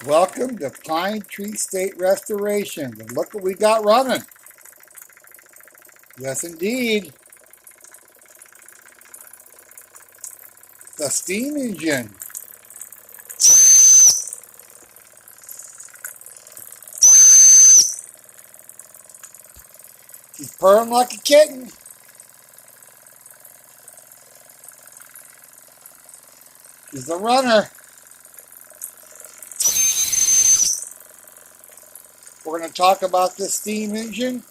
Welcome to Pine Tree State Restoration. And look what we got running. Yes, indeed. The steam engine. She's purring like a kitten. She's a runner. We're going to talk about this steam engine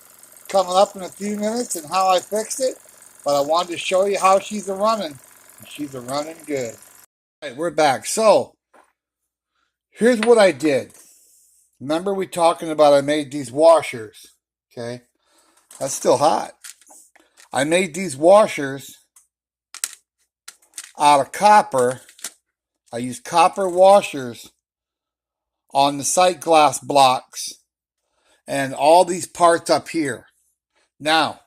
coming up in a few minutes and how I fixed it. But I wanted to show you how she's a running. She's a running good. All right, we're back. So, here's what I did. Remember we talking about I made these washers. Okay. That's still hot. I made these washers out of copper. I used copper washers on the sight glass blocks and all these parts up here. Now,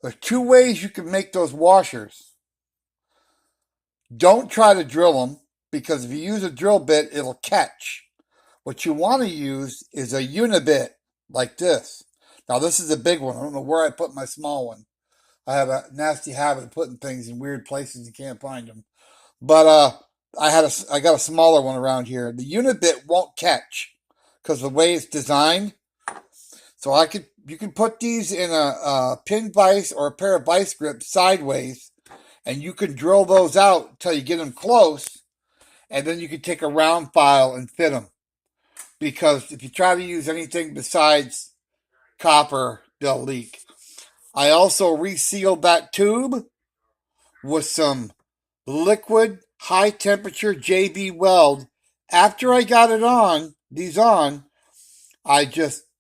there's two ways you can make those washers. Don't try to drill them, because if you use a drill bit, it'll catch. What you want to use is a unibit like this. Now, this is a big one. I don't know where I put my small one. I have a nasty habit of putting things in weird places you can't find them. But I got a smaller one around here. The unibit won't catch because the way it's designed. So you can put these in a pin vise or a pair of vice grips sideways, and you can drill those out until you get them close, and then you can take a round file and fit them. Because if you try to use anything besides copper, they'll leak. I also resealed that tube with some liquid high temperature JB Weld. After I got these on,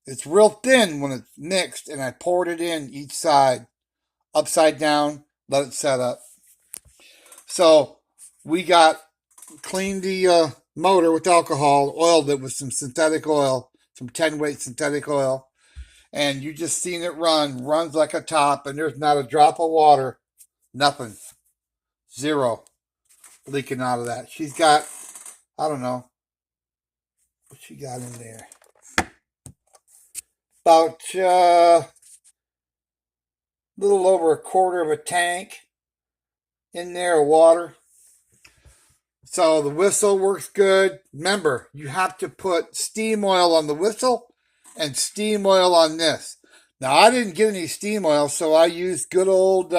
it's real thin when it's mixed, and I poured it in each side, upside down, let it set up. So we cleaned the motor with alcohol, oiled it with some synthetic oil, some 10-weight synthetic oil, and you just seen it runs like a top, and there's not a drop of water, nothing, zero leaking out of that. She's got, I don't know what she got in there, about a little over a quarter of a tank in there of water. So the whistle works good. Remember, you have to put steam oil on the whistle and steam oil on this. Now, I didn't get any steam oil, so I used good old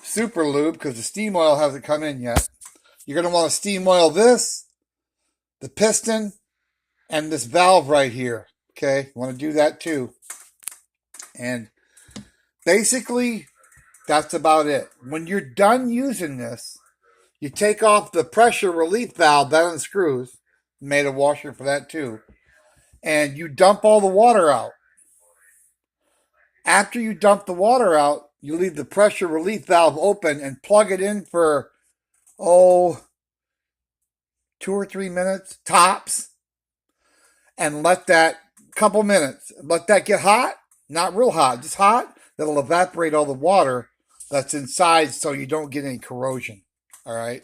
super lube, because the steam oil hasn't come in yet. You're going to want to steam oil this, the piston, and this valve right here. Okay, you want to do that too. And basically, that's about it. When you're done using this, you take off the pressure relief valve that unscrews. Made a washer for that too. And you dump all the water out. After you dump the water out, you leave the pressure relief valve open and plug it in for, 2 or 3 minutes, tops. And let that couple minutes, let that get hot. Not real hot, just hot. That'll evaporate all the water that's inside so you don't get any corrosion. All right.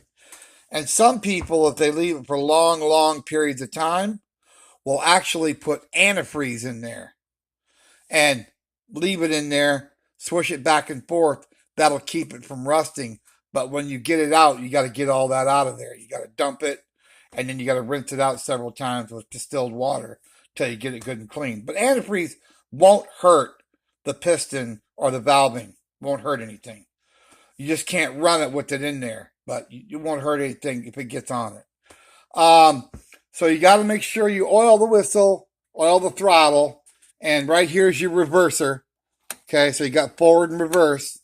And some people, if they leave it for long, long periods of time, will actually put antifreeze in there and leave it in there, swish it back and forth. That'll keep it from rusting. But when you get it out, you got to get all that out of there. You got to dump it, and then you got to rinse it out several times with distilled water till you get it good and clean. But antifreeze won't hurt the piston or the valving. Won't hurt anything. You just can't run it with it in there, but you won't hurt anything if it gets on it. So you got to make sure you oil the whistle, oil the throttle, and right here is your reverser. Okay, so you got forward and reverse,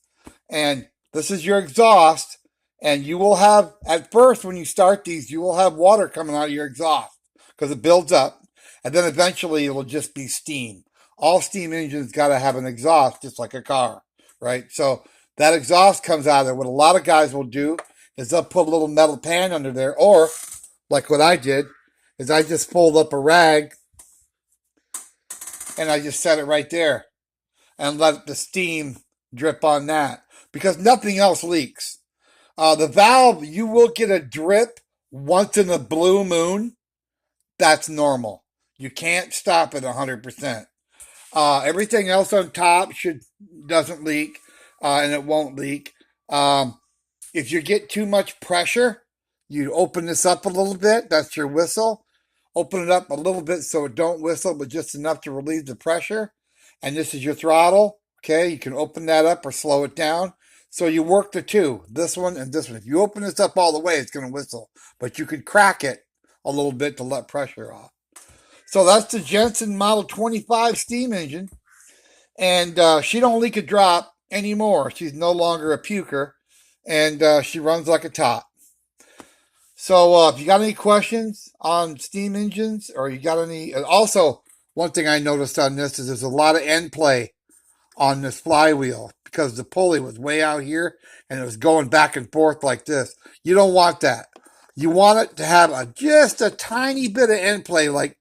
and this is your exhaust, and you will have, at first when you start these, you will have water coming out of your exhaust because it builds up, and then eventually it will just be steam. All steam engines got to have an exhaust, just like a car, right? So that exhaust comes out of there. What a lot of guys will do is they'll put a little metal pan under there, or like what I did, is I just fold up a rag and I just set it right there and let the steam drip on that, because nothing else leaks. The valve, you will get a drip once in a blue moon, that's normal. You can't stop at 100%. Everything else on top doesn't leak, and it won't leak. Um, if you get too much pressure, you open this up a little bit. That's your whistle. Open it up a little bit so it don't whistle, but just enough to relieve the pressure. And this is your throttle. Okay, you can open that up or slow it down. So you work the two, this one and this one. If you open this up all the way, it's going to whistle, but you could crack it a little bit to let pressure off. So that's the JENSEN Model 25 steam engine, and she don't leak a drop anymore. She's no longer a puker, and she runs like a top. So if you got any questions on steam engines, or you got any, also one thing I noticed on this is there's a lot of end play on this flywheel because the pulley was way out here and it was going back and forth like this. You don't want that. You want it to have just a tiny bit of end play, like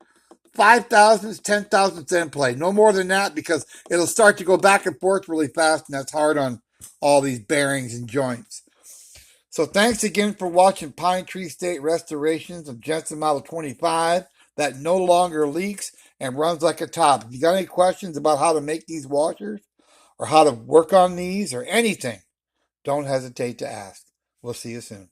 5 thousandths, 10 thousandths end play. No more than that, because it'll start to go back and forth really fast, and that's hard on all these bearings and joints. So thanks again for watching Pine Tree State restorations of JENSEN Model 25 that no longer leaks and runs like a top. If you got any questions about how to make these washers or how to work on these or anything, don't hesitate to ask. We'll see you soon.